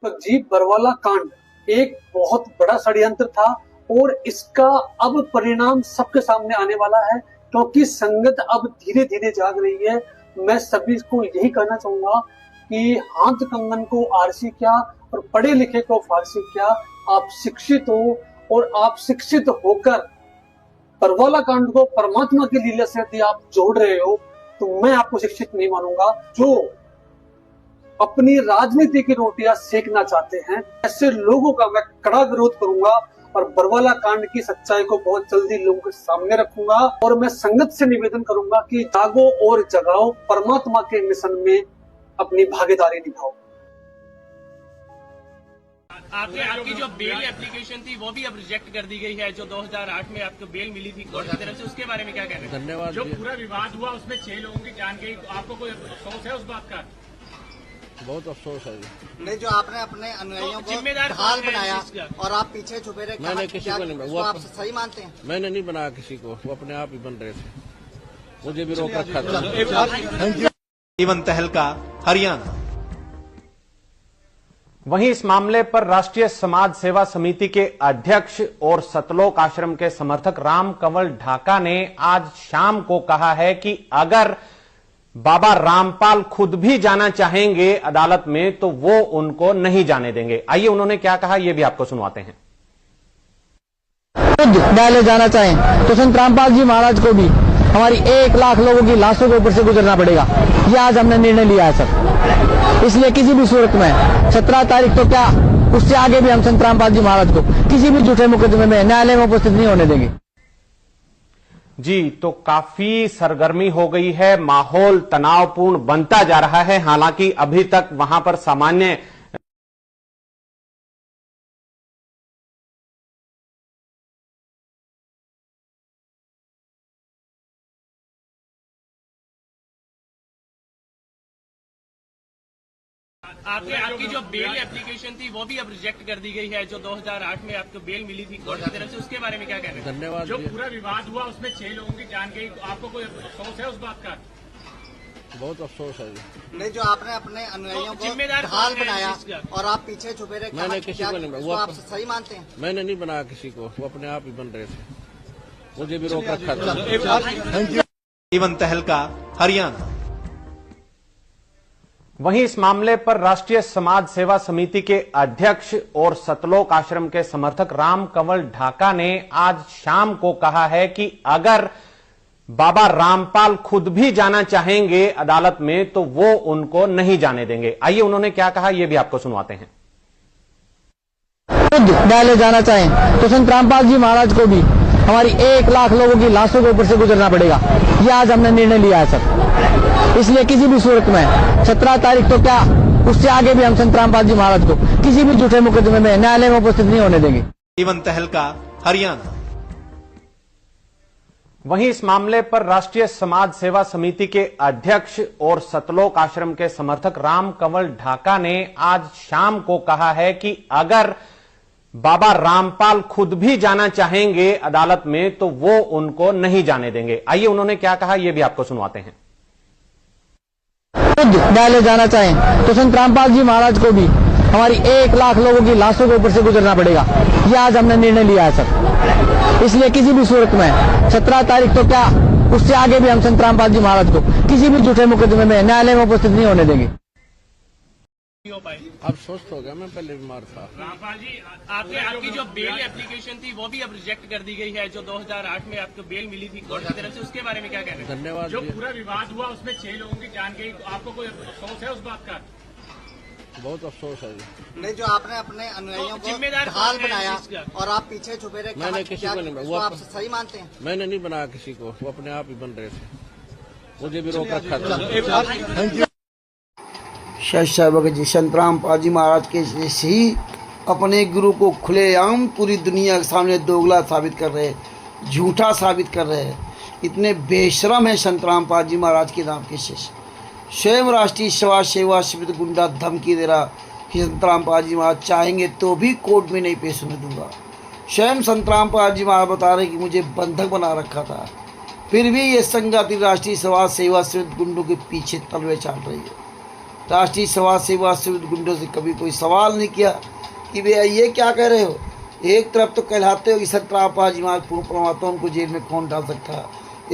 तो जी बरवाला कांड एक बहुत बड़ा षड्यंत्र था और इसका अब परिणाम सबके सामने आने वाला है, क्योंकि संगत अब धीरे धीरे जाग रही है। मैं सभी को यही कहना चाहूंगा कि हाथ कंगन को आरसी क्या और पढ़े लिखे को फारसी क्या। आप शिक्षित हो और आप शिक्षित होकर बरवाला कांड को परमात्मा की लीला से यदि आप जोड़ रहे हो तो मैं आपको शिक्षित नहीं मानूंगा। जो अपनी राजनीति की रोटियां सेकना चाहते हैं, ऐसे लोगों का मैं कड़ा विरोध करूंगा और बरवाला कांड की सच्चाई को बहुत जल्दी लोगों के सामने रखूंगा। और मैं संगत से निवेदन करूंगा कि जागो और जगाओ, परमात्मा के मिशन में अपनी भागीदारी निभाओ। आपकी जो बेल एप्लीकेशन थी वो भी अब रिजेक्ट कर दी गई है, जो 2008 में आपको बेल मिली थी कोर्ट की तरफ से, उसके बारे में क्या कहना है? धन्यवाद। जो पूरा विवाद हुआ उसमें 6 लोगों की जान गई, आपको कोई अफसोस है उस बात का? बहुत अफसोस है। नहीं, जो आपने अपने अनुयायियों को ढाल बनाया और आप पीछे छुपे रहे, मैंने किसी को नहीं, वो आप सही मानते हैं? मैंने नहीं बनाया किसी को, वो अपने आप ही बन रहे थे, मुझे भी रोक रखा था। जीवन तहलका, हरियाणा। वहीं इस मामले पर राष्ट्रीय समाज सेवा समिति के अध्यक्ष और सतलोक आश्रम के समर्थक राम कंवल ढाका ने आज शाम को कहा है कि अगर बाबा रामपाल खुद भी जाना चाहेंगे अदालत में तो वो उनको नहीं जाने देंगे। आइए उन्होंने क्या कहा, यह भी आपको सुनवाते हैं। खुद न्यायालय जाना चाहें तो संत रामपाल जी महाराज को भी हमारी 1 लाख लोगों की लाशों के ऊपर से गुजरना पड़ेगा। ये आज हमने निर्णय लिया है सर। इसलिए किसी भी सूरत में 17 तारीख तो क्या, उससे आगे भी हम संत रामपाल जी महाराज को किसी भी झूठे मुकदमे में न्यायालय में उपस्थित नहीं होने देंगे। जी, तो काफी सरगर्मी हो गई है, माहौल तनावपूर्ण बनता जा रहा है। हालांकि अभी तक वहां पर सामान्य आपकी जो बेल एप्लीकेशन थी वो भी अब रिजेक्ट कर दी गई है, जो 2008 में आपको बेल मिली थी कोर्ट की तरफ से, उसके बारे में क्या कहना है? धन्यवाद। जो पूरा विवाद हुआ उसमें 6 लोगों की जान गई, आपको कोई अफसोस है उस बात का? बहुत अफसोस है। नहीं, जो आपने अपने अनुयायियों को ढाल बनाया और आप पीछे छुपे रहे, मैंने किसी को नहीं, वो आप सही मानते हैं? मैंने नहीं बनाया किसी को, वो अपने आप ही बन रहे थे, मुझे भी रोक रखा था। जीवन तहलका, हरियाणा। वहीं इस मामले पर राष्ट्रीय समाज सेवा समिति के अध्यक्ष और सतलोक आश्रम के समर्थक राम कंवल ढाका ने आज शाम को कहा है कि अगर बाबा रामपाल खुद भी जाना चाहेंगे अदालत में तो वो उनको नहीं जाने देंगे। आइए उन्होंने क्या कहा, यह भी आपको सुनवाते हैं। खुद न्यायालय जाना चाहें तो संत रामपाल जी महाराज को भी हमारी 1 लाख लोगों की लाशों के ऊपर से गुजरना पड़ेगा। ये आज हमने निर्णय लिया है सर। इसलिए किसी भी सूरत में 17 तारीख तो क्या, उससे आगे भी हम संत रामपाल जी महाराज को किसी भी झूठे मुकदमे में न्यायालय में उपस्थित नहीं होने देंगे। जीवन तहलका, हरियाणा। वहीं इस मामले पर राष्ट्रीय समाज सेवा समिति के अध्यक्ष और सतलोक आश्रम के समर्थक राम कंवल ढाका ने आज शाम को कहा है कि अगर बाबा रामपाल खुद भी जाना चाहेंगे अदालत में तो वो उनको नहीं जाने देंगे। आइए उन्होंने क्या कहा, यह भी आपको सुनवाते हैं। खुद न्यायालय जाना चाहें तो संत रामपाल जी महाराज को भी हमारी 1 लाख लोगों की लाशों के ऊपर से गुजरना पड़ेगा। ये आज हमने निर्णय लिया है सर। इसलिए किसी भी सूरत में 17 तारीख तो क्या, उससे आगे भी हम संत रामपाल जी महाराज को किसी भी झूठे मुकदमे में न्यायालय में उपस्थित नहीं होने देंगे। अब स्वस्थ हो गया, मैं पहले बीमार था। रामपाल जी, आपकी जो बेल एप्लीकेशन थी वो भी अब रिजेक्ट कर दी गई है, जो 2008 में आपको बेल मिली थी कोर्ट की तरफ से, उसके बारे में क्या कहना है? धन्यवाद। जो पूरा विवाद हुआ उसमें 6 लोगों की जान गई, आपको कोई अफसोस है उस बात का? बहुत अफसोस है। नहीं, जो आपने अपने अनुयायियों को ढाल बनाया और आप पीछे छुपे रहे, मैंने किसी को नहीं, वो आप सही मानते हैं? मैंने नहीं बनाया किसी को, वो अपने आप ही बन रहे थे, मुझे भी रोक रखा था। जी संत रामपाल जी महाराज के जैसे ही अपने गुरु को खुलेआम पूरी दुनिया के सामने दोगला साबित कर रहे, झूठा साबित कर रहे हैं। इतने बेशरम है संत रामपाल जी महाराज के नाम के शिष्य। स्वयं राष्ट्रीय समाज सेवा समिति गुंडा धमकी दे रहा कि संत रामपाल जी महाराज चाहेंगे तो भी कोर्ट में नहीं पेश होने दूंगा। स्वयं संत रामपाल जी महाराज बता रहे कि मुझे बंधक बना रखा था, फिर भी ये संगति राष्ट्रीय समाज सेवा समिति गुंडों के पीछे तलवे चाट रही है। राष्ट्रीय समाज सेवा समिति गुंडों से कभी कोई सवाल नहीं किया कि भैया ये क्या कह रहे हो। एक तरफ तो कहलाते हो कि संतरामपाल जी महाराज पूर्ण परमात्मा, उनको जेल में कौन डाल सकता है।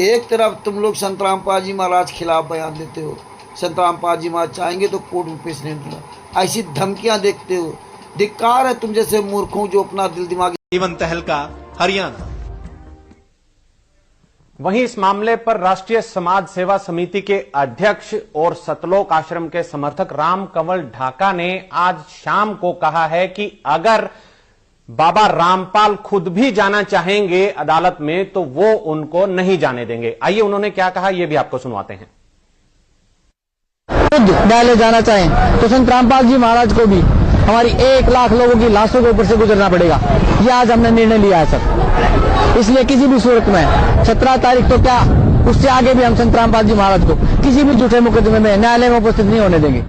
एक तरफ तुम लोग संतरामपाल जी महाराज खिलाफ बयान देते हो, संतरामपाल जी महाराज चाहेंगे तो कोर्ट में पेश नहीं होगा, ऐसी धमकियां देखते हो। धिक्कार है तुम जैसे मूर्खों जो अपना दिल दिमाग। जीवन तहलका हरियाणा। वहीं इस मामले पर राष्ट्रीय समाज सेवा समिति के अध्यक्ष और सतलोक आश्रम के समर्थक राम कंवल ढाका ने आज शाम को कहा है कि अगर बाबा रामपाल खुद भी जाना चाहेंगे अदालत में तो वो उनको नहीं जाने देंगे। आइए उन्होंने क्या कहा ये भी आपको सुनवाते हैं। खुद न्यायालय जाना चाहें तो संत रामपाल जी महाराज को भी हमारी 1 लाख लोगों की लाशों के ऊपर से गुजरना पड़ेगा। ये आज हमने निर्णय लिया है सर। इसलिए किसी भी सूरत में 17 तारीख तो क्या उससे आगे भी हम संत रामपाल जी महाराज को किसी भी झूठे मुकदमे में न्यायालय में उपस्थित नहीं होने देंगे।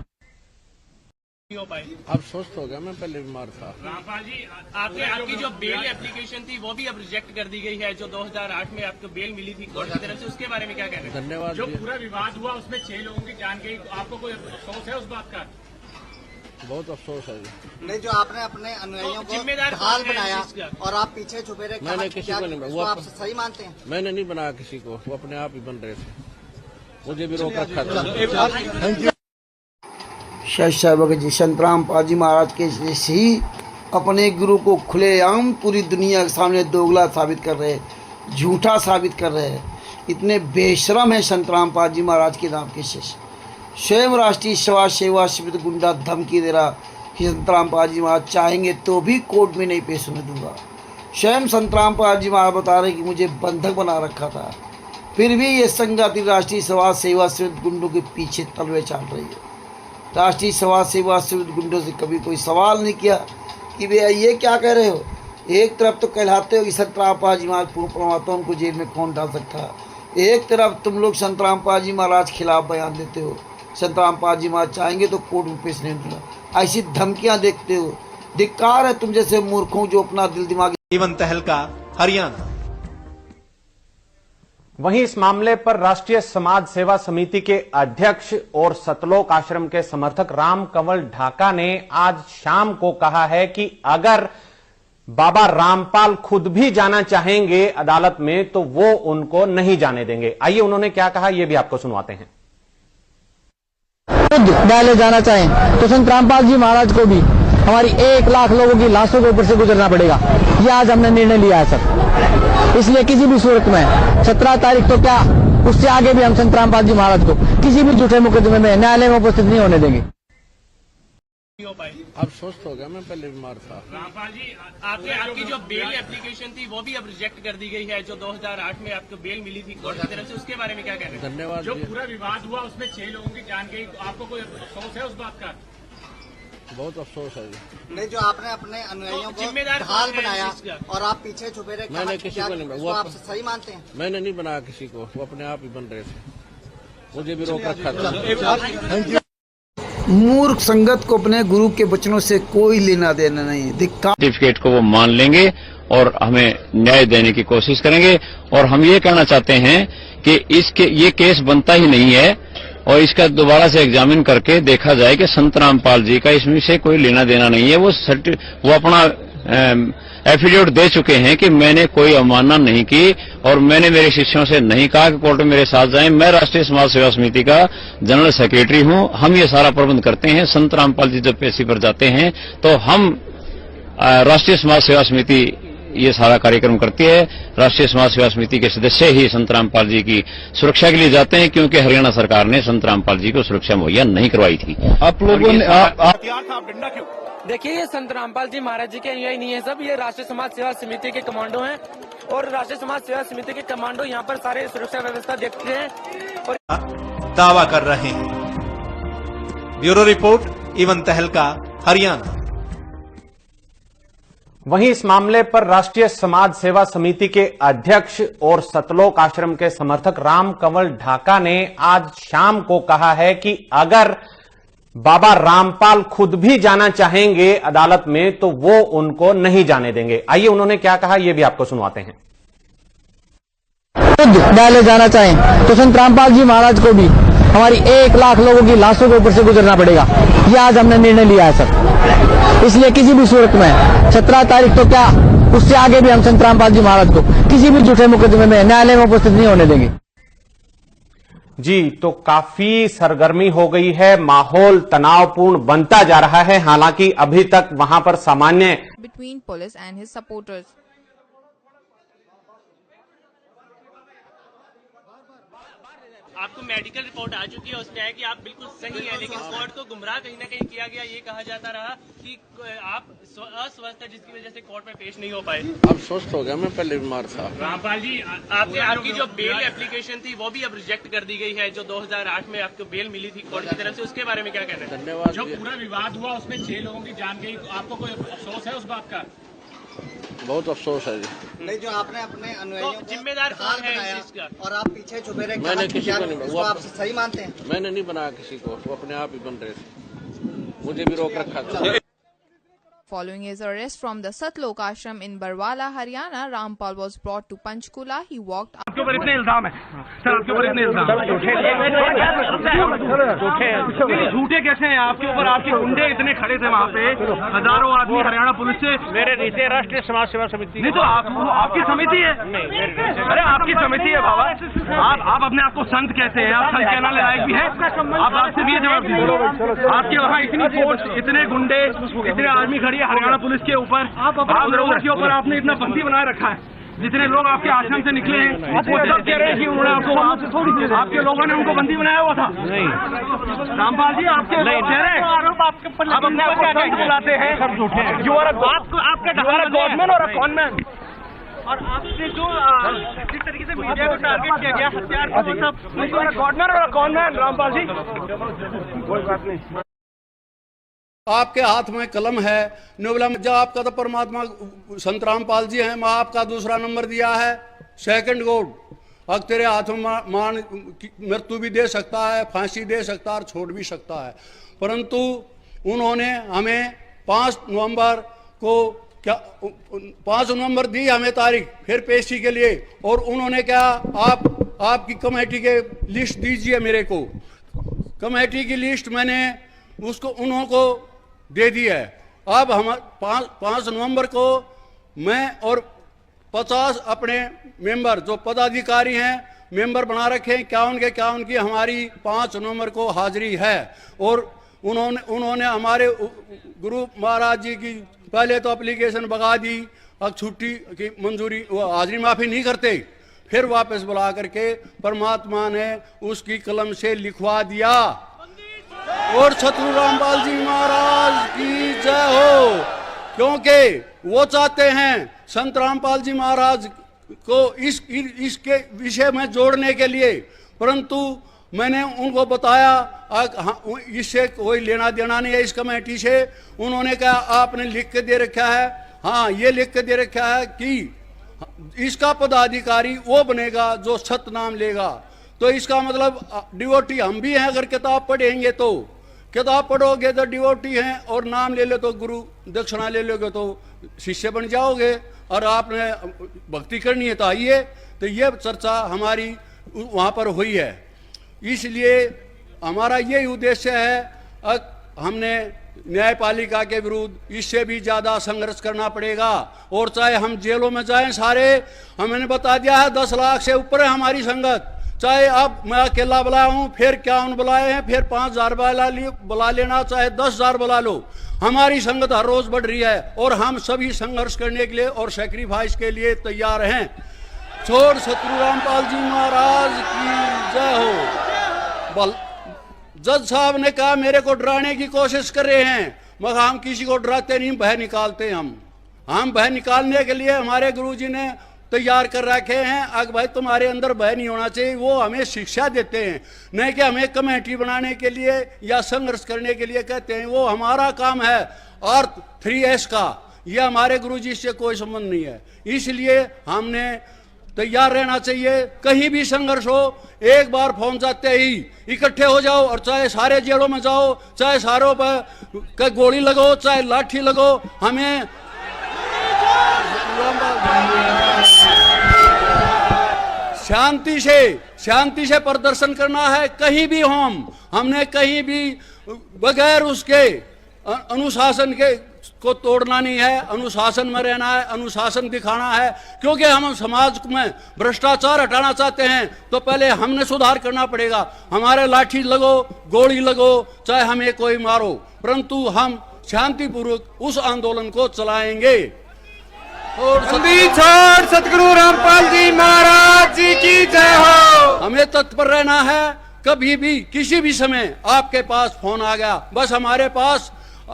अब स्वस्थ हो गया, मैं पहले बीमार था। रामपाल जी, आपकी जो बेल एप्लीकेशन थी वो भी अब रिजेक्ट कर दी गई है, जो 2008 में आपको बेल मिली थी कोर्ट की तरफ से, उसके बारे में क्या कहना है? धन्यवाद। जो पूरा विवाद हुआ उसमें 6 लोगों की जान गई, आपको कोई अफसोस है उस बात का? बहुत अफसोस है। नहीं, जो आपने अपने अनुयायियों को ढाल बनाया और आप पीछे छुपे रहे, मैंने किसी को नहीं, वो आप सही मानते हैं? मैंने नहीं बनाया किसी को, वो अपने आप ही बन रहे थे, मुझे भी रोक रखा था। जी संतरामपाल जी महाराज के जैसे ही अपने गुरु को खुलेआम पूरी दुनिया के सामने दोगला साबित कर रहे, झूठा साबित कर रहे हैं। इतने बेशरम है संतरामपाल जी महाराज के नाम के शिष्य। स्वयं राष्ट्रीय समाज सेवा समिति गुंडा धमकी दे रहा कि संतरामपाल जी महाराज चाहेंगे तो भी कोर्ट में नहीं पेश होने दूंगा। स्वयं संतरामपाल जी महाराज बता रहे कि मुझे बंधक बना रखा था, फिर भी ये संगति राष्ट्रीय समाज सेवा समिति गुंडों के पीछे तलवे चाल रही है। राष्ट्रीय समाज सेवा समिति गुंडों से कभी कोई सवाल नहीं किया कि भैया ये क्या कह रहे हो। एक तरफ तो कहलाते हो कि संतरामपाल जी महाराज पूर्ण परमात्मा, उनको जेल में कौन डाल सकता है। एक तरफ तुम लोग संतरामपाल जी महाराज खिलाफ बयान देते हो, संतरामपाल जी महाराज चाहेंगे तो कोर्ट में पेश नहीं होगा, ऐसी धमकियां देखते हो। धिक्कार है तुम जैसे मूर्खों जो अपना दिल दिमाग। जीवन तहलका हरियाणा। वहीं इस मामले पर राष्ट्रीय समाज सेवा समिति के अध्यक्ष और सतलोक आश्रम के समर्थक राम कंवल ढाका ने आज शाम को कहा है कि अगर बाबा रामपाल खुद भी जाना चाहेंगे अदालत में तो वो उनको नहीं जाने देंगे। आइए उन्होंने क्या कहा ये भी आपको सुनवाते हैं। खुद न्यायालय जाना चाहें तो संत रामपाल जी महाराज को भी हमारी 1 लाख लोगों की लाशों के ऊपर से गुजरना पड़ेगा। ये आज हमने निर्णय लिया है सर। इसलिए किसी भी सूरत में 17 तारीख तो क्या उससे आगे भी हम संत रामपाल जी महाराज को किसी भी झूठे मुकदमे में न्यायालय में उपस्थित नहीं होने देंगे। अब स्वस्थ हो गया, मैं पहले बीमार था। रामपाल जी, आपकी जो बेल एप्लीकेशन थी वो भी अब रिजेक्ट कर दी गई है, जो 2008 में आपको बेल मिली थी कोर्ट की तरफ से, उसके बारे में क्या कहना है? धन्यवाद। जो पूरा विवाद हुआ उसमें 6 लोगों की जान गई, आपको कोई अफसोस है उस बात का? बहुत अफसोस है। नहीं, जो आपने अपने अनुयायियों को ढाल बनाया और आप पीछे छुपे रहे, मैंने किसी को नहीं, वो आप सही मानते हैं? मैंने नहीं बनाया किसी को, वो अपने आप ही बन रहे थे, मुझे भी रोक रखा था। मूर्ख संगत को अपने गुरु के वचनों से कोई लेना देना नहीं। सर्टिफिकेट को वो मान लेंगे और हमें न्याय देने की कोशिश करेंगे। और हम ये कहना चाहते हैं कि ये केस बनता ही नहीं है और इसका दोबारा से एग्जामिन करके देखा जाए कि संत रामपाल जी का इसमें से कोई लेना देना नहीं है। वो अपना एफिडेविट दे चुके हैं कि मैंने कोई अवमानना नहीं की और मैंने मेरे शिष्यों से नहीं कहा कि कोर्ट में मेरे साथ जाएं। मैं राष्ट्रीय समाज सेवा समिति का जनरल सेक्रेटरी हूं। हम ये सारा प्रबंध करते हैं। संत रामपाल जी जब पेशी पर जाते हैं तो हम राष्ट्रीय समाज सेवा समिति ये सारा कार्यक्रम करती है। राष्ट्रीय समाज सेवा समिति के सदस्य ही संत रामपाल जी की सुरक्षा के लिए जाते हैं, क्योंकि हरियाणा सरकार ने संत रामपाल जी को सुरक्षा मुहैया नहीं करवाई थी। आप लोगों ने देखिए, ये संत रामपाल जी महाराज जी के अनुयायी नहीं है सब, ये राष्ट्रीय समाज सेवा समिति के कमांडो हैं और राष्ट्रीय समाज सेवा समिति के कमांडो यहाँ पर सारे सुरक्षा व्यवस्था देखते हैं और दावा कर रहे हैं। ब्यूरो रिपोर्ट, इवन तहलका हरियाणा। वहीं इस मामले पर राष्ट्रीय समाज सेवा समिति के अध्यक्ष और सतलोक आश्रम के समर्थक राम कंवल ढाका ने आज शाम को कहा है कि अगर बाबा रामपाल खुद भी जाना चाहेंगे अदालत में तो वो उनको नहीं जाने देंगे। आइए उन्होंने क्या कहा ये भी आपको सुनवाते हैं। खुद न्यायालय जाना चाहें तो संत रामपाल जी महाराज को भी हमारी 1 लाख लोगों की लाशों के ऊपर से गुजरना पड़ेगा। ये आज हमने निर्णय लिया है सर। इसलिए किसी भी सूरत में 17 तारीख तो क्या, उससे आगे भी हम संत रामपाल जी महाराज को किसी भी झूठे मुकदमे में न्यायालय में उपस्थित नहीं होने देंगे। जी, तो काफी सरगर्मी हो गई है, माहौल तनावपूर्ण बनता जा रहा है। हालांकि अभी तक वहां पर सामान्य between police and his supporters. आपको मेडिकल रिपोर्ट आ चुकी है, उसमें है कि आप बिल्कुल सही हैं, लेकिन कोर्ट को गुमराह कहीं ना कहीं किया गया। ये कहा जाता रहा कि आप अस्वस्थ है, जिसकी वजह से कोर्ट में पेश नहीं हो पाए। अब स्वस्थ हो गया, मैं पहले बीमार था। रामपाल जी, आपकी जो बेल एप्लीकेशन थी वो भी अब रिजेक्ट कर दी गई है, जो 2008 में आपको बेल मिली थी कोर्ट की तरफ से, उसके बारे में क्या कहना है? धन्यवाद। जो पूरा विवाद हुआ उसमें 6 लोगों की जान गई, आपको कोई अफसोस है उस बात का? बहुत अफसोस है जी। नहीं, जो आपने अपने अनुयायियों को जिम्मेदार कौन है इस चीज का? और आप पीछे छुपे रहे, मैंने किसी को नहीं उसको आप सही मानते हैं? मैंने नहीं बनाया किसी को, वो अपने आप ही बन रहे थे, मुझे भी रोक रखा था। Following his arrest from the Satlok Ashram in Barwala, Haryana, Rampal was brought to Panchkula. He walked. आपके ऊपर इतने इल्जाम है सर, आपके ऊपर इतने इल्जाम झूठे कैसे हैं आपके ऊपर? आपके गुंडे इतने खड़े थे वहाँ पे, हजारों आदमी हरियाणा पुलिस से। मेरे नीचे राष्ट्रीय समाज सेवा समिति। नहीं तो आपकी समिति है? अरे आपकी समिति है बाबा। आप अपने आप को संत कहते हैं, आप संत कहने लायक भी है? आप आपसे भी जवाब दीजिए। आपके वहाँ इतनी फोर्स, इतने गुंडे, इतने आर्मी खड़ी है हरियाणा पुलिस के ऊपर, आप लोगों के ऊपर आपने इतना बंदी बनाए रखा है। जितने लोग आपके आश्रम से निकले हैं वो सब कह रहे हैं कि उन्होंने आपको, आपके लोगों ने उनको बंदी बनाया हुआ था। नहीं रामपाल जी, आपके लोग कह रहे हैं, आप अपने आप को संत बुलाते हैं, सब झूठे हैं। यू आर अ गॉडमैन और अ कॉनमैन। और आपसे जो जिस तरीके से मीडिया को टारगेट किया गया, हथियार को, सब यू आर अ गॉडमैन और अ कॉनमैन। रामपाल जी, कोई बात नहीं। आपके हाथ में कलम है, नोबला जब आपका तो परमात्मा संत रामपाल जी हैं, मैं आपका दूसरा नंबर दिया है, सेकंड गॉड। अब तेरे हाथों में मान मृत्यु भी दे सकता है, फांसी दे सकता है और छोड़ भी सकता है। परंतु उन्होंने हमें 5 नवंबर को क्या 5 नवंबर दी हमें तारीख फिर पेशी के लिए, और उन्होंने क्या आपकी कमेटी के लिस्ट दीजिए मेरे को। कमेटी की लिस्ट मैंने उसको उन्हों को दे दी है। अब हम 5 नवंबर को मैं और 50 अपने मेंबर जो पदाधिकारी हैं मेंबर बना रखे हैं, क्या उनकी हमारी 5 नवंबर को हाजिरी है। और उन्होंने हमारे गुरु महाराज जी की पहले तो एप्लीकेशन भगा दी, अब छुट्टी की मंजूरी, हाजिरी माफी नहीं करते, फिर वापस बुला करके परमात्मा ने उसकी कलम से लिखवा दिया। और सतगुरु रामपाल जी महाराज की जय हो, क्योंकि वो चाहते हैं संत रामपाल जी महाराज को इसके विषय में जोड़ने के लिए। परंतु मैंने उनको बताया इससे कोई लेना देना नहीं है इस कमेटी से। उन्होंने कहा आपने लिख के दे रखा है, हाँ ये लिख के दे रखा है कि इसका पदाधिकारी वो बनेगा जो सतनाम लेगा। तो इसका मतलब डिवोटी हम भी हैं, अगर किताब पढ़ेंगे तो, किताब पढ़ोगे तो डिवोटी हैं, और नाम ले लो तो गुरु दक्षिणा ले लोगे तो शिष्य बन जाओगे, और आपने भक्ति करनी है तो आइए। तो ये चर्चा हमारी वहाँ पर हुई है। इसलिए हमारा यही उद्देश्य है, हमने न्यायपालिका के विरुद्ध इससे भी ज़्यादा संघर्ष करना पड़ेगा। और चाहे हम जेलों में जाएं सारे, हमने बता दिया है 10 लाख से ऊपर है हमारी संगत। चाहे अब मैं अकेला बुलाया हूँ, फिर क्या बुलाए हैं, फिर 5000 बुला लेना, चाहे 10,000 बुला लो, हमारी संगत हर रोज बढ़ रही है। और हम सभी संघर्ष करने के लिए और सेक्रीफाइस के लिए तैयार हैं। छोड़ सतगुरु रामपाल जी महाराज की जय हो। जज साहब ने कहा मेरे को डराने की कोशिश कर रहे हैं, मगर हम किसी को डराते नहीं, भय निकालते। हम भय निकालने के लिए हमारे गुरुजी ने तैयार कर रखे हैं। अगर भाई तुम्हारे अंदर भय नहीं होना चाहिए, वो हमें शिक्षा देते हैं, नहीं कि हमें कमेटी बनाने के लिए या संघर्ष करने के लिए कहते हैं। वो हमारा काम है अर्थ 3S का, यह हमारे गुरुजी से कोई संबंध नहीं है। इसलिए हमने तैयार रहना चाहिए, कहीं भी संघर्ष हो, एक बार फोन जाते ही इकट्ठे हो जाओ, और चाहे सारे जेलों में जाओ, चाहे सारों पर गोली लगो, चाहे लाठी लगो, हमें शांति से प्रदर्शन करना है। कहीं भी हमने कहीं भी बगैर उसके अनुशासन के को तोड़ना नहीं है, अनुशासन में रहना है, अनुशासन दिखाना है। क्योंकि हम समाज में भ्रष्टाचार हटाना चाहते हैं तो पहले हमने सुधार करना पड़ेगा। हमारे लाठी लगो, गोली लगो, चाहे हमें कोई मारो, परंतु हम शांतिपूर्वक उस आंदोलन को चलाएंगे। और सतगुरु रामपाल जी महाराज जी की जय हो। हमें तत्पर रहना है। कभी भी किसी भी समय आपके पास फोन आ गया, बस हमारे पास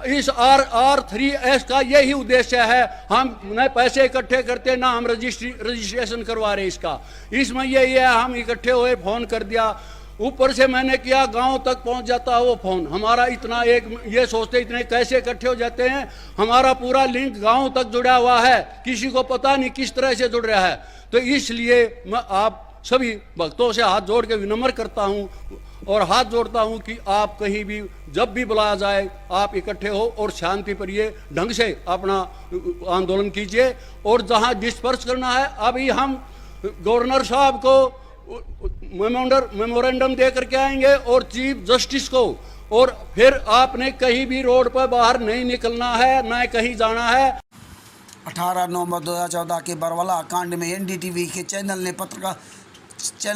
इस R3S का यही उद्देश्य है। हम न पैसे इकट्ठे करते, ना हम रजिस्ट्रेशन करवा रहे इसका। इसमें यही है, हम इकट्ठे हुए, फोन कर दिया, ऊपर से मैंने किया, गांव तक पहुंच जाता वो फोन। हमारा इतना ये सोचते इतने कैसे इकट्ठे हो जाते हैं। हमारा पूरा लिंक गांव तक जुड़ा हुआ है, किसी को पता नहीं किस तरह से जुड़ रहा है। तो इसलिए मैं आप सभी भक्तों से हाथ जोड़ के विनम्र करता हूं और हाथ जोड़ता हूं कि आप कहीं भी जब भी बुलाया जाए आप इकट्ठे हो और शांति प्रिय ढंग से अपना आंदोलन कीजिए। और जहां डिस्पर्स करना है, अभी हम गवर्नर साहब को मेमोरेंडम दे करके आएंगे और चीफ जस्टिस को। और फिर आपने कहीं भी रोड पर बाहर नहीं निकलना है, न कहीं जाना है। 18 नवंबर 2014 के बरवाला कांड में NDTV के चैनल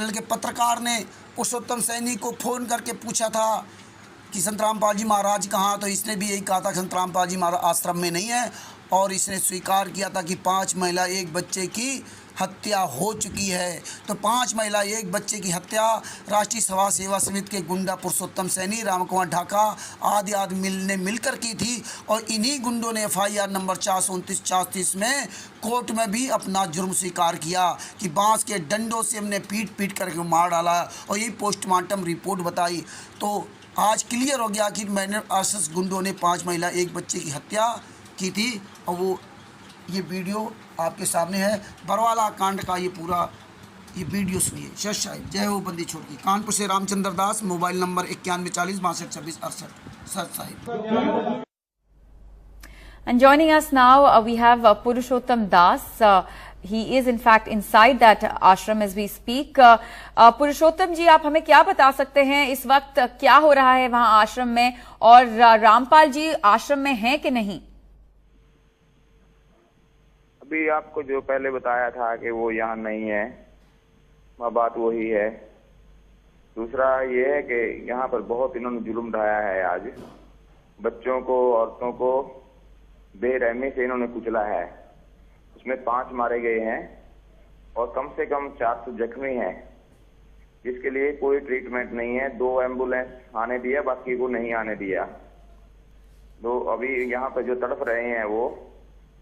के पत्रकार ने पुरुषोत्तम सैनी को फ़ोन करके पूछा था कि संत रामपाल जी महाराज कहाँ। तो इसने भी यही कहा था कि संत रामपाल जी महाराज आश्रम में नहीं है। और इसने स्वीकार किया था कि 5 महिला 1 बच्चे की हत्या हो चुकी है। तो 5 महिला 1 बच्चे की हत्या राष्ट्रीय समाज सेवा समिति के गुंडा पुरुषोत्तम सैनी, रामकुमार ढाका आदि ने मिलकर की थी। और इन्हीं गुंडों ने FIR नंबर 429-430 में कोर्ट में भी अपना जुर्म स्वीकार किया कि बांस के डंडों से हमने पीट करके मार डाला। और यही पोस्टमार्टम रिपोर्ट बताई। तो आज क्लियर हो गया कि मैंने RSS गुंडों ने 5 महिला 1 बच्चे की हत्या की थी। और वो ये वीडियो आपके सामने है, बरवाला कांड का ये पूरा ये वीडियो सुनिए। सत साहिब, जय हो बंदी छोड़ की। कानपुर से रामचंद्र दास, मोबाइल नंबर 9140 62 26 68। सत Sahib. And joining us now, we have Purushottam Das. He is in fact inside that ashram as we speak. पुरुषोत्तम जी, आप हमें क्या बता सकते हैं इस वक्त क्या हो रहा है वहां आश्रम में, और रामपाल जी आश्रम में हैं कि नहीं? अभी आपको जो पहले बताया था कि वो यहाँ नहीं है, वह बात वही है। दूसरा ये है कि यहाँ पर बहुत इन्होंने जुल्म ढाया है। आज बच्चों को, औरतों को बेरहमी से इन्होंने कुचला है। उसमें 5 मारे गए हैं और कम से कम 400 जख्मी हैं, जिसके लिए कोई ट्रीटमेंट नहीं है। 2 एम्बुलेंस आने दिया, बाकी को नहीं आने दिया। तो अभी यहाँ पर जो तड़प रहे हैं वो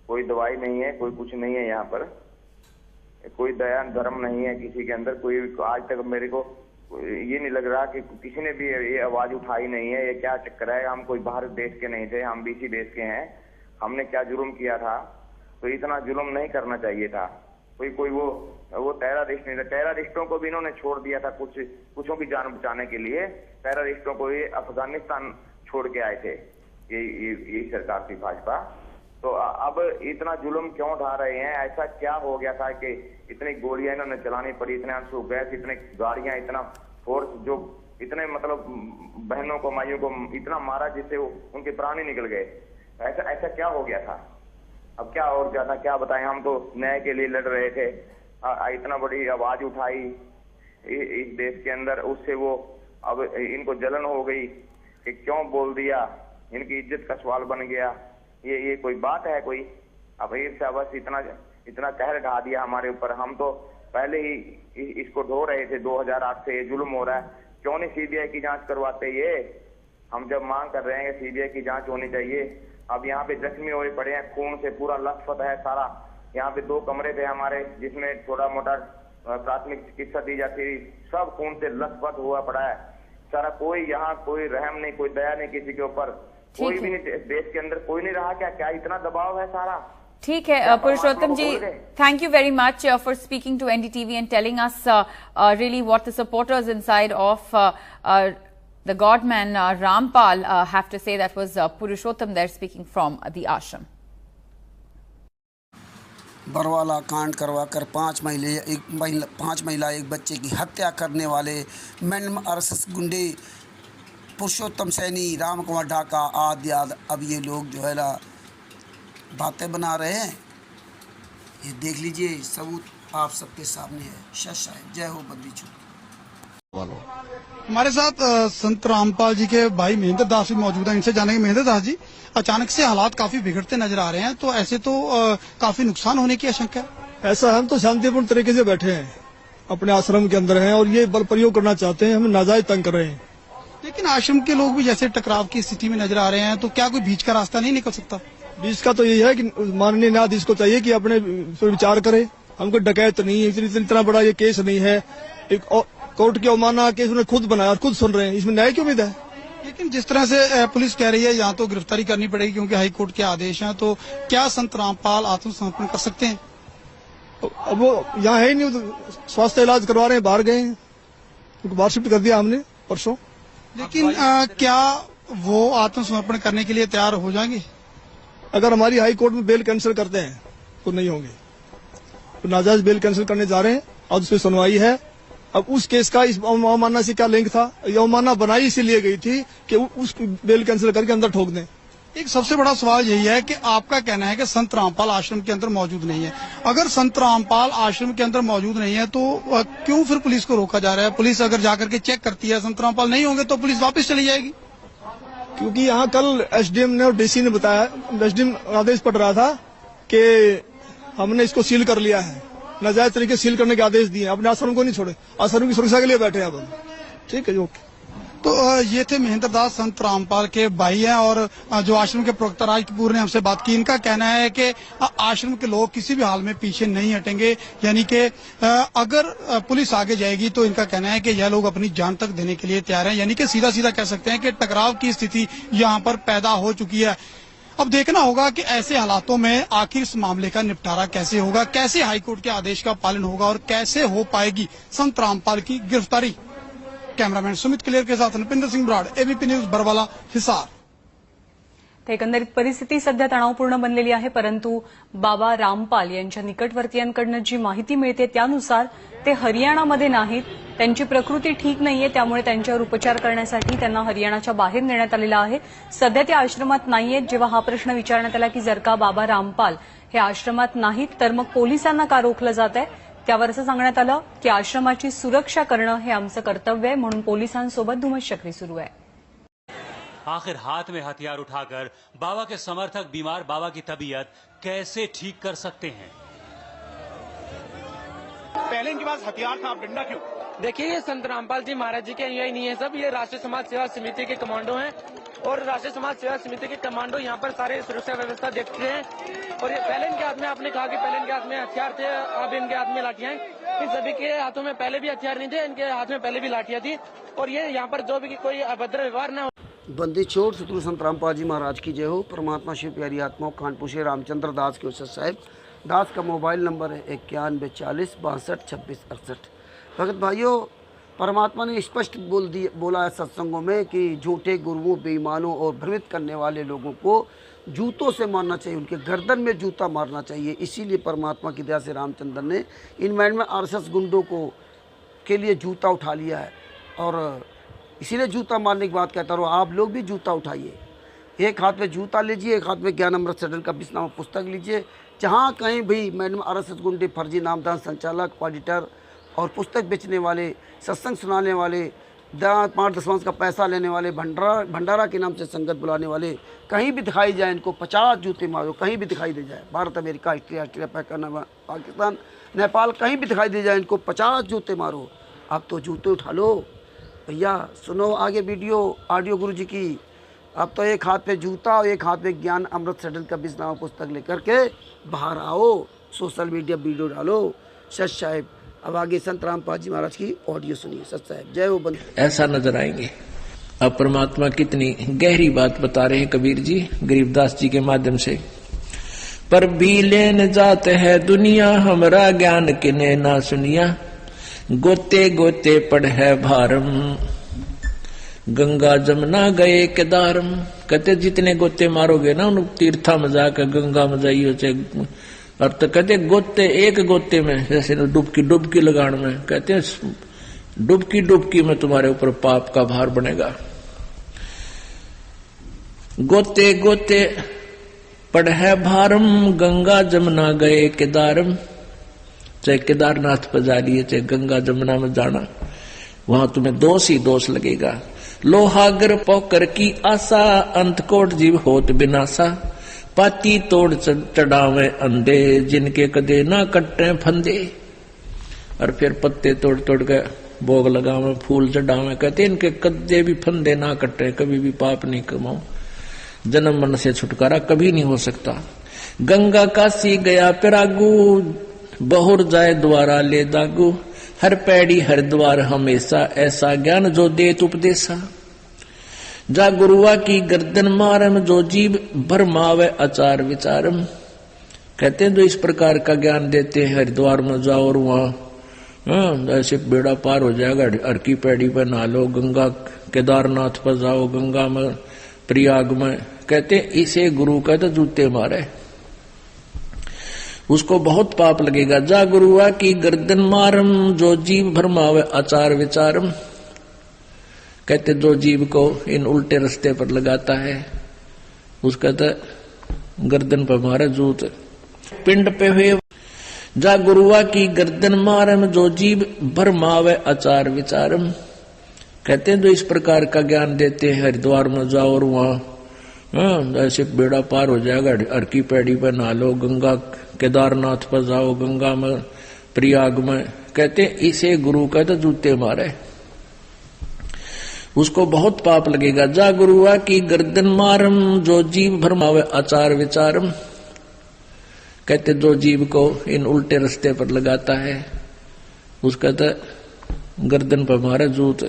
कोई दवाई नहीं है, कोई कुछ नहीं है। यहाँ पर कोई दया धर्म नहीं है किसी के अंदर। कोई आज तक मेरे को ये नहीं लग रहा कि किसी ने भी ये आवाज उठाई नहीं है। ये क्या चक्कर है? हम कोई बाहर देश के नहीं थे, हम BC देश के हैं। हमने क्या जुर्म किया था? तो इतना जुल्म नहीं करना चाहिए था। कोई वो टेररिस्ट नहीं था। टेररिस्टों को भी इन्होंने छोड़ दिया था, कुछों की जान बचाने के लिए। टेररिस्टों को ये अफगानिस्तान छोड़ के आए थे, यही सरकार थी भाजपा। तो अब इतना जुल्म क्यों ढा रहे हैं? ऐसा क्या हो गया था कि इतनी गोलियां इन्होंने चलानी पड़ी, इतने आंसू गैस, इतने गाड़ियां, इतना फोर्स, जो इतने मतलब बहनों को, माइयों को इतना मारा जिससे उनके प्राण ही निकल गए। ऐसा क्या हो गया था? अब क्या और ज्यादा क्या बताएं? हम तो न्याय के लिए लड़ रहे थे। इतना बड़ी आवाज उठाई इस देश के अंदर, उससे वो अब इनको जलन हो गई कि क्यों बोल दिया, इनकी इज्जत का सवाल बन गया। ये कोई बात है? कोई अब ईर्ष्या बस इतना कहर ढा दिया हमारे ऊपर। हम तो पहले ही इसको ढो रहे थे। 2008 से ये जुल्म हो रहा है। क्यों नहीं CBI की जांच करवाते? ये हम जब मांग कर रहे हैं कि CBI की जांच होनी चाहिए। अब यहाँ पे जख्मी हुए पड़े हैं, खून से पूरा लथपथ है सारा। यहाँ पे 2 कमरे थे हमारे जिसमें थोड़ा मोटा प्राथमिक चिकित्सा दी जाती थी, सब खून से लथपथ हुआ पड़ा है सारा। कोई यहाँ कोई रहम नहीं, कोई दया नहीं किसी के ऊपर। कोई भी नहीं, देश के अंदर कोई नहीं रहा क्या इतना दबाव है सारा? ठीक है Purushottam ji, thank you very much for speaking to NDTV and telling us really what the supporters inside of the godman Rampal have to say. That was Purushottam there speaking from the ashram. Barwala कांड करवाकर 5 महिला एक बच्चे की हत्या करने वाले madam RSS गुंडे पुरुषोत्तम सैनी, राम कुमार ढाका आदि अब ये लोग जो है ना बातें बना रहे हैं। ये देख लीजिए, सबूत आप सबके सामने है। शश है, जय हो बद्री छोड़। हमारे साथ संत रामपाल जी के भाई महेंद्र दास भी मौजूद हैं। इनसे जानेंगे, महेंद्र दास जी, अचानक से हालात काफी बिगड़ते नजर आ रहे हैं, तो ऐसे तो काफी नुकसान होने की आशंका है। ऐसा हम तो शांतिपूर्ण तरीके से बैठे हैं, अपने आश्रम के अंदर हैं और ये बल प्रयोग करना चाहते हैं, हमें नाजायज तंग कर रहे हैं। लेकिन आश्रम के लोग भी जैसे टकराव की स्थिति में नजर आ रहे हैं, तो क्या कोई बीच का रास्ता नहीं निकल सकता? बीच का तो यही है कि माननीय न्यायाधीश को चाहिए कि अपने विचार करे। हमको डकैत नहीं है, इतना बड़ा ये केस नहीं है, एक कोर्ट की अवमानना केस उन्होंने खुद बनाया और खुद सुन रहे हैं, इसमें न्याय की उम्मीद है। लेकिन जिस तरह से पुलिस कह रही है यहाँ तो गिरफ्तारी करनी पड़ेगी क्योंकि हाईकोर्ट के आदेश हैं, तो क्या संत रामपाल आत्मसमर्पण कर सकते हैं? अब वो यहाँ है ही नहीं, स्वास्थ्य इलाज करवा रहे हैं, बाहर गए हैं, उनको बाहर शिफ्ट कर दिया हमने परसों। लेकिन क्या वो आत्मसमर्पण करने के लिए तैयार हो जाएंगे? अगर हमारी हाई कोर्ट में बेल कैंसिल करते हैं तो नहीं होंगे, तो नाजायज बेल कैंसिल करने जा रहे हैं और उस पर सुनवाई है। अब उस केस का इस अवमानना से क्या लिंक था? ये अवमानना बनाई इसीलिए गई थी कि उस बेल कैंसिल करके अंदर ठोक दें। एक सबसे बड़ा सवाल यही है कि आपका कहना है कि संत रामपाल आश्रम के अंदर मौजूद नहीं है। अगर संत रामपाल आश्रम के अंदर मौजूद नहीं है तो क्यों फिर पुलिस को रोका जा रहा है? पुलिस अगर जाकर के चेक करती है संत रामपाल नहीं होंगे तो पुलिस वापस चली जाएगी। क्योंकि यहाँ कल एसडीएम ने और डीसी ने बताया, एसडीएम आदेश पड़ रहा था कि हमने इसको सील कर लिया है, नाजायज तरीके से सील करने के आदेश दिए, अपने आश्रम को नहीं छोड़े, आश्रम की सुरक्षा के लिए बैठे हैं अब। ठीक है, ओके। तो ये थे महेंद्र दास, संत रामपाल के भाई हैं और जो आश्रम के प्रवक्ता राज कपूर ने हमसे बात की। इनका कहना है कि आश्रम के लोग किसी भी हाल में पीछे नहीं हटेंगे, यानी कि अगर पुलिस आगे जाएगी तो इनका कहना है कि यह लोग अपनी जान तक देने के लिए तैयार हैं। यानी कि सीधा सीधा कह सकते हैं कि टकराव की स्थिति यहाँ पर पैदा हो चुकी है। अब देखना होगा कि ऐसे हालातों में आखिर इस मामले का निपटारा कैसे होगा, कैसे हाईकोर्ट के आदेश का पालन होगा और कैसे हो पाएगी संत रामपाल की गिरफ्तारी। कॅमेरामॅन सुमित क्लियर के साथ नृपेंद्र सिंह ब्राड, एबीपी न्यूज, बरवाला, हिसार। एकंदरीत परिस्थिती सध्या तणावपूर्ण बनलेली आहे, परंतु बाबा रामपाल यांच्या निकटवर्तीयांकडून जी माहिती मिळते त्यानुसार ते हरियाणामध्ये नाहीत, त्यांची प्रकृती ठीक नाहीये, त्यामुळे त्यांच्यावर उपचार करण्यासाठी त्यांना हरियाणाच्या बाहेर नेण्यात आलेलं आहे। सध्या ते आश्रमात नाहीयेत। जेव्हा हा प्रश्न विचारण्यात आला की जर का बाबा रामपाल हे आश्रमात नाहीत तर मग पोलिसांना का रोखलं जात आहे, त्यावर असं सांगण्यात आलं की आश्रमाची सुरक्षा करणं हे आमचं कर्तव्य आहे, म्हणून पोलिसांसोबत धुमश्चक्री सुरू आहे। आखिर हाथ में हथियार उठाकर बाबा के समर्थक बीमार बाबा की तबीयत कैसे ठीक कर सकते हैं? पहले इनके पास हथियार था, अब डंडा क्यों? देखिए, ये संत रामपाल जी महाराज जी के अनुयायी नहीं है सब, ये राष्ट्रीय समाज सेवा समिति के कमांडो हैं और राष्ट्रीय समाज सेवा समिति के कमांडो यहाँ पर सारे सुरक्षा व्यवस्था देखते हैं। और ये पहले इनके हाथ में, आपने कहा कि पहले इनके हाथ में हथियार थे, अब इनके हाथ में लाठियां हैं। इन सभी के हाथों में पहले भी हथियार नहीं थे, इनके हाथ में पहले भी लाठियां थी और ये यहाँ पर जो भी कोई अभद्र व्यवहार न हो। बंदी छोड़ सतगुरु संत रामपाल जी महाराज की जय हो। परमात्मा शिव प्यारी आत्माओं कानपुर से रामचंद्र दास के उस्ताद साहब दास का मोबाइल नंबर है 91 40 62 26 68। भगत भाइयों, परमात्मा ने स्पष्ट बोला है सत्संगों में कि झूठे गुरुओं, बेईमानों और भ्रमित करने वाले लोगों को जूतों से मारना चाहिए, उनके गर्दन में जूता मारना चाहिए। इसीलिए परमात्मा की दया से रामचंद्र ने इन मैन में आरएसएस गुंडों के लिए जूता उठा लिया है और इसीलिए जूता मारने की बात कहता हूँ। आप लोग भी जूता उठाइए, एक हाथ में जूता लीजिए, एक हाथ में ज्ञान अमृत सडल का बिस्नामा पुस्तक लीजिए। जहाँ कहीं भी मैडम आरएसएस गुंडे, फर्जी नामदान संचालक, ऑडिटर और पुस्तक बेचने वाले, सत्संग सुनाने वाले, 5 दशमांश का पैसा लेने वाले, भंडारा के नाम से संगत बुलाने वाले कहीं भी दिखाई जाए, इनको 50 जूते मारो। कहीं भी दिखाई दे जाए, भारत, अमेरिका, ऑस्ट्रेलिया, पाकिस्तान, नेपाल, कहीं भी दिखाई दे जाए, इनको 50 जूते मारो। अब तो जूते उठा लो भैया। सुनो आगे वीडियो ऑडियो गुरु जी की। अब तो एक हाथ पे जूता और एक हाथ में ज्ञान अमृत सडल का बिस्नामा पुस्तक लेकर के बाहर आओ, सोशल मीडिया वीडियो डालो। सच साहेब, अब आगे संत रामपाल जी महाराज की ऑडियो सुनिए। सच साहेब, जय हो। बंद ऐसा नजर आएंगे। अब परमात्मा कितनी गहरी बात बता रहे हैं कबीर जी गरीबदास जी के माध्यम से। पर भी लेन जाते है दुनिया, हमरा ज्ञान किने ना सुनिया, गोते गोते पड़ है भारम, गंगा जमुना गए केदारम। कहते जितने गोते मारोगे ना उन तीर्था में जाकर, गंगा में जाइयो, चाहे और तो कहते गोते एक गोते में, जैसे डुबकी लगाने में, कहते हैं डुबकी में तुम्हारे ऊपर पाप का भार बनेगा। गोते गोते पढ़े भारम, गंगा जमुना गए केदारम। चाहे केदारनाथ पर जा लिए, चाहे गंगा जमुना में जाना, वहां तुम्हें दोष ही दोष लगेगा। लोहागर पोकर की आशा, अंतकोट जीव होत बिनासा। पाती तोड़ चढ़ावे अंधे, जिनके कदे ना कट्टे फंदे। और फिर पत्ते तोड़ तोड़ के भोग लगावे, फूल चढ़ावे, कहते इनके कदे भी फंदे ना कट्टे, कभी भी पाप नहीं कमाओ, जन्म मन से छुटकारा कभी नहीं हो सकता। गंगा काशी गया पिरागू, बहुर जाए द्वारा ले दागू। हर पैड़ी हर द्वार हमेशा, ऐसा ज्ञान जो देत उपदेशा। जा गुरुआ की गर्दन मारम, जो जीव भरमावे आचार विचारम। कहते हैं जो इस प्रकार का ज्ञान देते हैं, हरिद्वार में जाओ और वहां ऐसे बेड़ा पार हो जाएगा, हर की पैड़ी पर नहा लो, गंगा केदारनाथ पर जाओ, गंगा में प्रयाग में, कहते इसे गुरु कहते जूते मारे, उसको बहुत पाप लगेगा। जा गुरुआ की गर्दन मारम, जो जीव भरमावे आचार विचारम। कहते जो जीव को इन उल्टे रास्ते पर लगाता है, उसका तो गर्दन पर मारे जूत। पिंड पे हुए जा गुरुआ की गर्दन मारम, जो जीव भरमावे आचार विचारम। कहते हैं जो इस प्रकार का ज्ञान देते हैं, हरिद्वार में जाओ और वहां ऐसे बेड़ा पार हो जाएगा, हर की पैड़ी पर नहा लो, गंगा केदारनाथ पर जाओ, गंगा में प्रयाग में, कहते इसे गुरु कहते जूते मारे, उसको बहुत पाप लगेगा। जा गुरुआ की गर्दन मारम, जो जीव भरमावे आचार विचारम। कहते जो जीव को इन उल्टे रास्ते पर लगाता है, उसका तो गर्दन पर मारे जूत।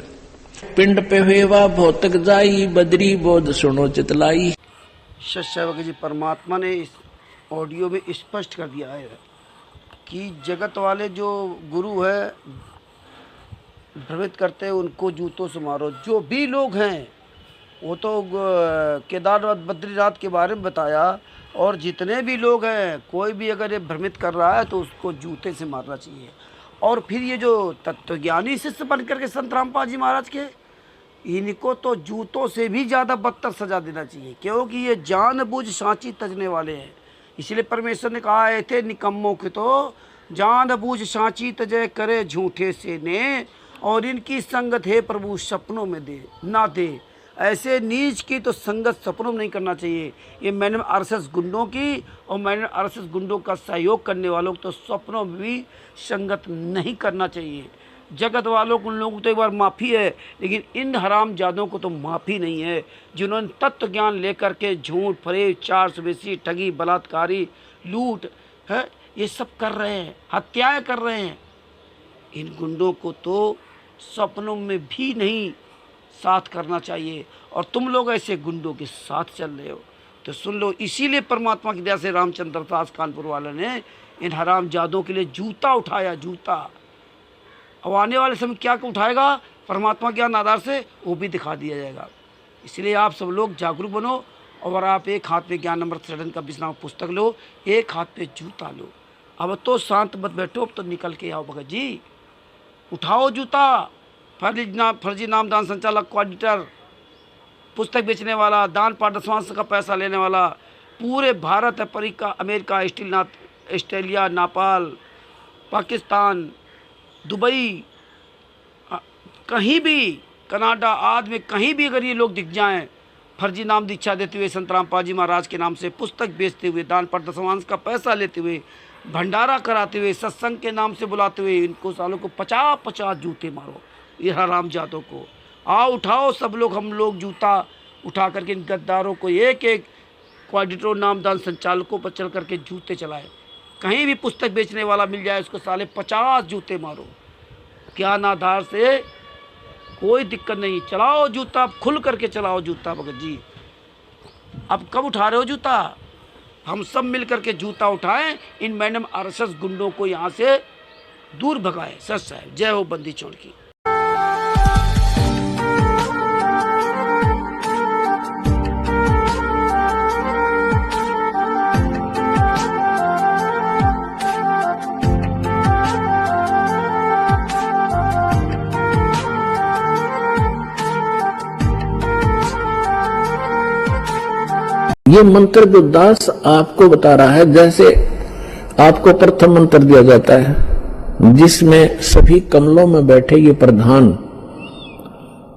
पिंड पे हुआ भौतक जाई, बदरी बोध सुनो चितलाई। सत्सेवक जी, परमात्मा ने इस ऑडियो में स्पष्ट कर दिया है कि जगत वाले जो गुरु है भ्रमित करते हैं, उनको जूतों से मारो। जो भी लोग हैं, वो तो केदारनाथ बद्रीनाथ के बारे में बताया, और जितने भी लोग हैं, कोई भी अगर ये भ्रमित कर रहा है तो उसको जूते से मारना चाहिए। और फिर ये जो तत्वज्ञानी शिष्य बन करके संत रामपाल जी महाराज के, इनको तो जूतों से भी ज़्यादा बदतर सजा देना चाहिए, क्योंकि ये जानबूझ सांची तजने वाले हैं। इसलिए परमेश्वर ने कहा है थे निकम्मों के तो जानबूझ सांची तजय करे झूठे से ने, और इनकी संगत है प्रभु सपनों में दे ना दे। ऐसे नीच की तो संगत सपनों में नहीं करना चाहिए। ये मैंने आरएसएस गुंडों की और मैंने आरएसएस गुंडों का सहयोग करने वालों को तो सपनों में भी संगत नहीं करना चाहिए। जगत वालों को, उन लोगों को तो एक बार माफ़ी है, लेकिन इन हरामजादों को तो माफ़ी नहीं है, जिन्होंने तत्व ज्ञान लेकर के झूठ फरेब, चार सवेसी, ठगी, बलात्कारी, लूट है, ये सब कर रहे हैं, हत्याएं कर रहे हैं। इन गुंडों को तो सपनों में भी नहीं साथ करना चाहिए, और तुम लोग ऐसे गुंडों के साथ चल रहे हो तो सुन लो। इसीलिए परमात्मा की दया से रामचंद्र दास कानपुर वाले ने इन हरामजादों के लिए जूता उठाया, जूता। अब आने वाले समय क्या उठाएगा परमात्मा के आधार से, वो भी दिखा दिया जाएगा। इसलिए आप सब लोग जागरूक बनो, और आप एक हाथ में ज्ञान अमृत सदन का विश्राम पुस्तक लो, एक हाथ पे जूता लो। अब तो शांत मत बैठो, अब तो निकल के आओ भगत जी, उठाओ जूता। फर्जी नामदान संचालक, कोऑर्डिनेटर, पुस्तक बेचने वाला, दान पाठ दशवांश का पैसा लेने वाला, पूरे Bharat, America, Australia, Nepal, Pakistan, Dubai, कहीं भी, कनाडा आदि में कहीं भी अगर ये लोग दिख जाएं, फर्जी नाम दीक्षा देते हुए, संत रामपाल जी महाराज के नाम से पुस्तक बेचते हुए, दान पाठ दशवांश का पैसा लेते हुए, भंडारा कराते हुए, सत्संग के नाम से बुलाते हुए, इनको सालों को 50-50 जूते मारो, ये हरामजादों को। आओ उठाओ सब लोग, हम लोग जूता उठा करके इन गद्दारों को, एक एक कोऑर्डिनेटर, नामदान संचालकों पर चल करके जूते चलाए। कहीं भी पुस्तक बेचने वाला मिल जाए, उसको साले 50 जूते मारो। ज्ञान आधार से कोई दिक्कत नहीं, चलाओ जूता, खुल करके चलाओ जूता भगत जी। अब कब उठा रहे हो जूता? हम सब मिल करके जूता उठाएं, इन मैडम आरएसएस गुंडों को यहाँ से दूर भगाएं। सच साहब, जय हो बंदी छोड़ की। ये मंत्र जो दास आपको बता रहा है, जैसे आपको प्रथम मंत्र दिया जाता है जिसमें सभी कमलों में बैठे ये प्रधान,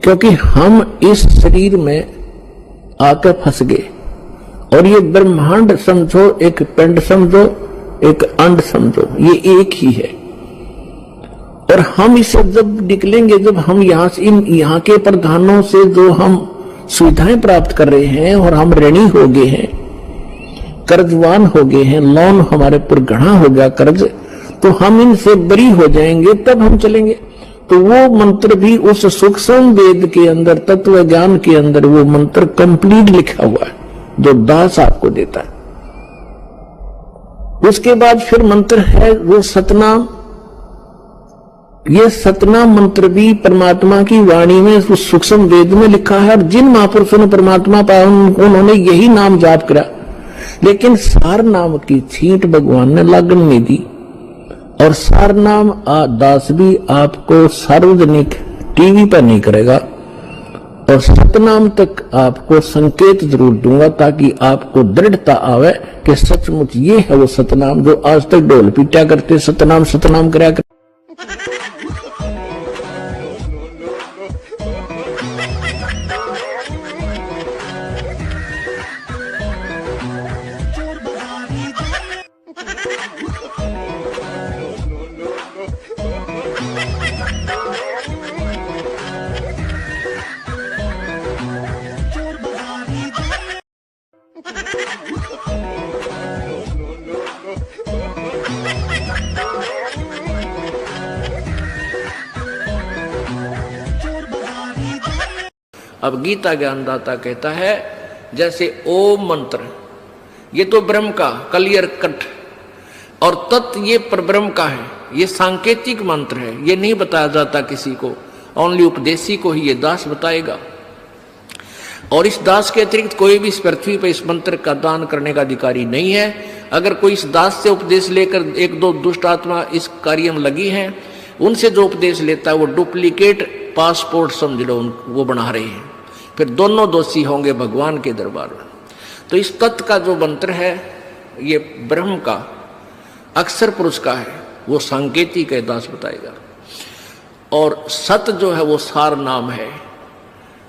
क्योंकि हम इस शरीर में आके फंस गए और ये ब्रह्मांड समझो, एक पिंड समझो, एक अंड समझो, ये एक ही है। और हम इसे जब निकलेंगे, जब हम यहाँ के प्रधानों से जो हम सुविधाएं प्राप्त कर रहे हैं और हम ऋणी हो गए हैं, कर्जवान हो गए हैं, लोन हमारे पर गढ़ा हो गया कर्ज, तो हम इनसे बरी हो जाएंगे, तब हम चलेंगे। तो वो मंत्र भी उस सूक्ष्म वेद के अंदर, तत्व ज्ञान के अंदर वो मंत्र कंप्लीट लिखा हुआ है जो दास आपको देता है। उसके बाद फिर मंत्र है वो सतनाम। ये सतनाम मंत्र भी परमात्मा की वाणी में उस सूक्ष्म वेद में लिखा है, और जिन महापुरुषों ने परमात्मा पाया उन्होंने यही नाम जाप करा, लेकिन सार नाम की छींट भगवान ने लागण नहीं दी। और सार नाम दास भी आपको सार्वजनिक टीवी पर नहीं करेगा, और सतनाम तक आपको संकेत जरूर दूंगा ताकि आपको दृढ़ता आवे कि सचमुच ये है वो सतनाम जो आज तक ढोल पीटा करते सतनाम सतनाम करा कर। अब गीता ज्ञानदाता कहता है जैसे ओम मंत्र, ये तो ब्रह्म का क्लियर कट, और तत्व ये परब्रह्म का है, ये सांकेतिक मंत्र है, ये नहीं बताया जाता किसी को, ओनली उपदेशी को ही ये दास बताएगा। और इस दास के अतिरिक्त कोई भी इस पृथ्वी पर इस मंत्र का दान करने का अधिकारी नहीं है। अगर कोई इस दास से उपदेश लेकर एक दो दुष्ट आत्मा इस कार्य में लगी हैं, उनसे जो उपदेश लेता है वो डुप्लीकेट पासपोर्ट समझ लो वो बना रहे हैं, फिर दोनों दोषी होंगे भगवान के दरबार में। तो इस तत्व का जो मंत्र है ये ब्रह्म का अक्षर पुरुष का है, वो सांकेतिक है, दास बताएगा। और सत जो है वो सार नाम है,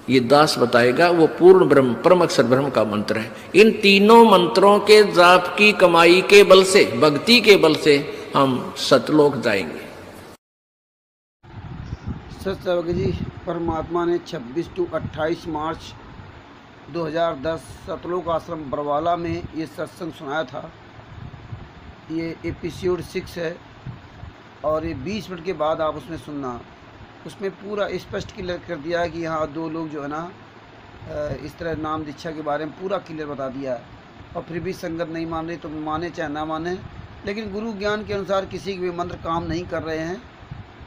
ये दास बताएगा, वो पूर्ण ब्रह्म परम अक्षर ब्रह्म का मंत्र है। इन तीनों मंत्रों के जाप की कमाई के बल से, भक्ति के बल से हम सतलोक जाएंगे। सत्संग जी, परमात्मा ने 26 to 28 मार्च 2010 सतलोक आश्रम बरवाला में ये सत्संग सुनाया था। ये एपिसोड 6 है और ये 20 मिनट के बाद आप उसमें सुनना। उसमें पूरा स्पष्ट क्लियर कर दिया है कि यहाँ दो लोग जो है ना इस तरह नाम दीक्षा के बारे में पूरा क्लियर बता दिया है। और फिर भी संगत नहीं मान रही तो माने चाहे ना माने, लेकिन गुरु ज्ञान के अनुसार किसी के भी मंत्र काम नहीं कर रहे हैं,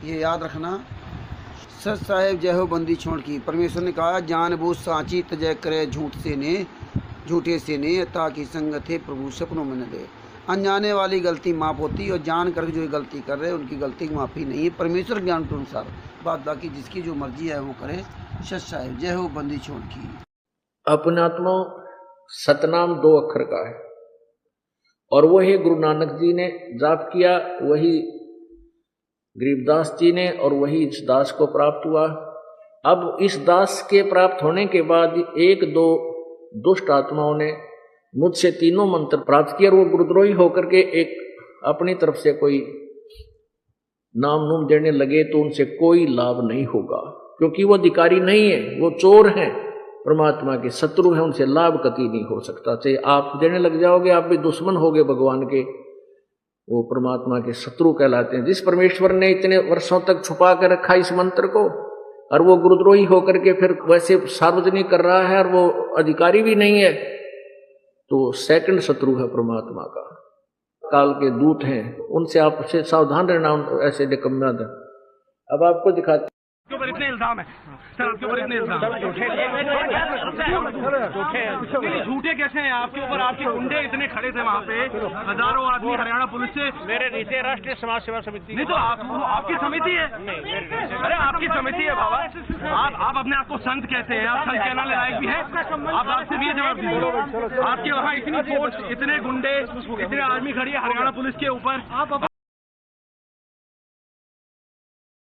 ये याद रखना। सच साहेब जय हो बंदी छोड़ की। परमेश्वर ने कहा जान बूझ साची तजय करे झूठे से ने ताकि संगत है प्रभु सपनों में न दे। अनजाने वाली गलती माफ़ होती, और जान कर जो गलती कर रहे हैं उनकी गलती की माफ़ी नहीं है परमेश्वर ज्ञान के अनुसार। बात बाकी जिसकी जो मर्जी है वो करे। सच साहेब जय हो बंदी छोड़ की। अपने आत्मा सतनाम 2 अक्षर का है, और वही गुरु नानक जी ने जाप किया, वही गरीबदास जी ने, और वही इस दास को प्राप्त हुआ। अब इस दास के प्राप्त होने के बाद 1-2 दुष्ट आत्माओं ने मुझसे तीनों मंत्र प्राप्त किया, और वो गुरुद्रोही होकर के एक अपनी तरफ से कोई नाम नूम देने लगे, तो उनसे कोई लाभ नहीं होगा, क्योंकि वो अधिकारी नहीं है, वो चोर हैं, परमात्मा के शत्रु हैं, उनसे लाभ कतई नहीं हो सकता। चाहे आप देने लग जाओगे, आप भी दुश्मन होगे भगवान के, वो परमात्मा के शत्रु कहलाते हैं। जिस परमेश्वर ने इतने वर्षों तक छुपा कर रखा इस मंत्र को, और वो गुरुद्रोही होकर के फिर वैसे सार्वजनिक कर रहा है, और वो अधिकारी भी नहीं है, तो सेकंड शत्रु है परमात्मा का। काल के दूत हैं, उनसे आपसे सावधान रहना, ऐसे निकम्मे। अब आपको दिखाते ऊपर इतने इल्जाम है, सर आपके ऊपर इतने इल्जाम झूठे कैसे हैं आपके ऊपर? आपके गुंडे इतने खड़े थे वहाँ पे, हजारों आदमी हरियाणा पुलिस से। मेरे नीचे राष्ट्रीय समाज सेवा समिति नहीं तो आपकी समिति है। अरे आपकी समिति है बाबा, आप अपने आप को संत कहते हैं, आप संत कहना लायक भी है? आप आपसे भी जवाब दीजिए। आपके वहाँ इतनी फोर्स, इतने गुंडे, इतने आर्मी खड़ी है हरियाणा पुलिस के ऊपर।